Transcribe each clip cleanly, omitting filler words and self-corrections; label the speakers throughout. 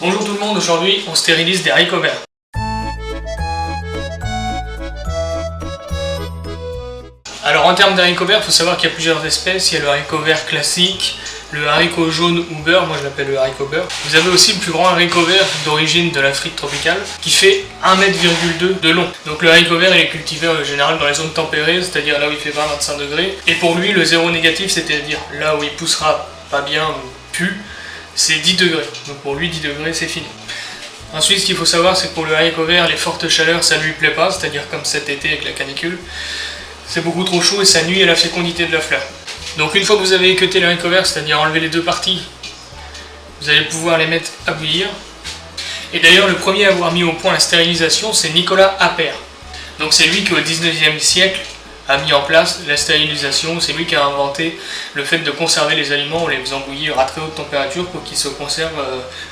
Speaker 1: Bonjour tout le monde, aujourd'hui on stérilise des haricots verts. Alors en termes d'haricots verts, il faut savoir qu'il y a plusieurs espèces. Il y a le haricot vert classique, le haricot jaune ou beurre, moi je l'appelle le haricot beurre. Vous avez aussi le plus grand haricot vert d'origine de l'Afrique tropicale qui fait 1,2 m de long. Donc le haricot vert il est cultivé en général dans les zones tempérées, c'est-à-dire là où il fait 20-25 degrés. Et pour lui le zéro négatif, c'est-à-dire là où il poussera pas bien ou pu, c'est 10 degrés. Donc pour lui 10 degrés c'est fini. Ensuite ce qu'il faut savoir c'est que pour le haricot vert, les fortes chaleurs ça ne lui plaît pas, c'est-à-dire comme cet été avec la canicule. C'est beaucoup trop chaud et ça nuit à la fécondité de la fleur. Donc une fois que vous avez équeuté le haricot vert, c'est-à-dire enlever les deux parties, vous allez pouvoir les mettre à bouillir. Et d'ailleurs le premier à avoir mis au point la stérilisation, c'est Nicolas Appert. Donc c'est lui qui au 19e siècle a mis en place la stérilisation, c'est lui qui a inventé le fait de conserver les aliments en les faisant bouillir à très haute température pour qu'ils se conservent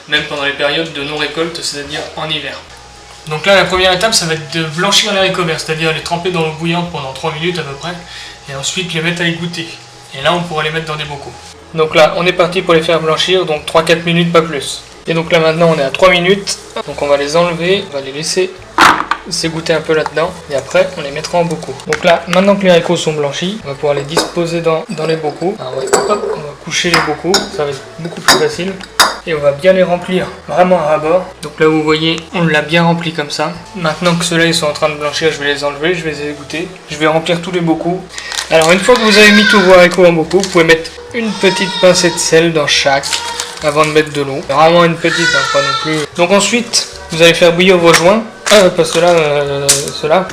Speaker 1: même pendant les périodes de non-récolte, c'est-à-dire en hiver. Donc là la première étape ça va être de blanchir les haricots verts, c'est-à-dire les tremper dans l'eau bouillante pendant 3 minutes à peu près, et ensuite les mettre à égoutter. Et là on pourra les mettre dans des bocaux. Donc là on est parti pour les faire blanchir, donc 3-4 minutes pas plus. Et donc là maintenant on est à 3 minutes, donc on va les enlever, on va les laisser s'égoutter un peu là-dedans, et après on les mettra en bocaux. Donc là maintenant que les haricots sont blanchis, on va pouvoir les disposer dans les bocaux. Alors, on va coucher les bocaux, ça va être beaucoup plus facile. Et on va bien les remplir vraiment à ras-bord. Donc là vous voyez, on l'a bien rempli comme ça. Maintenant que ceux-là ils sont en train de blanchir, je vais les enlever, je vais les égoutter. Je vais remplir tous les bocaux. Alors une fois que vous avez mis tous vos haricots en bocaux, vous pouvez mettre une petite pincée de sel dans chaque avant de mettre de l'eau. Vraiment une petite, hein, pas non plus. Donc ensuite, vous allez faire bouillir vos joints. Pas ceux-là, ceux-là.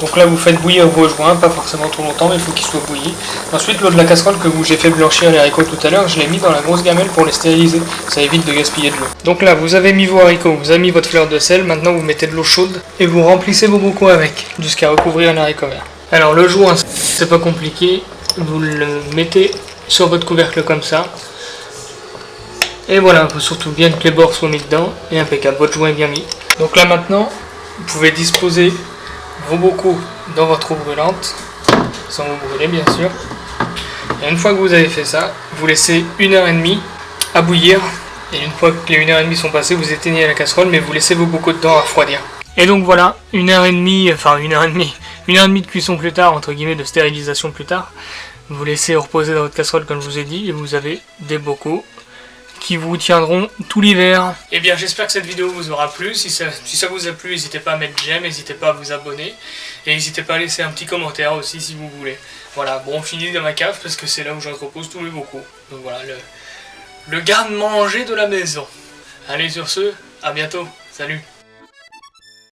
Speaker 1: Donc là vous faites bouillir vos joints, pas forcément trop longtemps mais il faut qu'ils soient bouillis. Ensuite l'eau de la casserole que j'ai fait blanchir les haricots tout à l'heure, je l'ai mis dans la grosse gamelle pour les stériliser, ça évite de gaspiller de l'eau. Donc là vous avez mis vos haricots, vous avez mis votre fleur de sel, maintenant vous mettez de l'eau chaude et vous remplissez vos bocaux avec, jusqu'à recouvrir un haricot vert. Alors le joint c'est pas compliqué, vous le mettez sur votre couvercle comme ça. Et voilà, il faut surtout bien que les bords soient mis dedans, et impeccable, votre joint est bien mis. Donc là maintenant, vous pouvez disposer vos bocaux dans votre eau brûlante, sans vous brûler bien sûr. Et une fois que vous avez fait ça, vous laissez 1h30 à bouillir. Et une fois que les 1h30 sont passées, vous éteignez la casserole, mais vous laissez vos bocaux dedans à refroidir. Et donc voilà, 1h30, enfin 1h30, 1h30 de cuisson plus tard, entre guillemets de stérilisation plus tard. Vous laissez reposer dans votre casserole comme je vous ai dit, et vous avez des bocaux qui vous tiendront tout l'hiver. Et bien j'espère que cette vidéo vous aura plu. Si ça vous a plu, n'hésitez pas à mettre j'aime, n'hésitez pas à vous abonner. Et n'hésitez pas à laisser un petit commentaire aussi si vous voulez. Voilà, bon on finit dans ma cave parce que c'est là où j'entrepose tous mes bocaux. Donc voilà, le garde-manger de la maison. Allez sur ce, à bientôt, salut.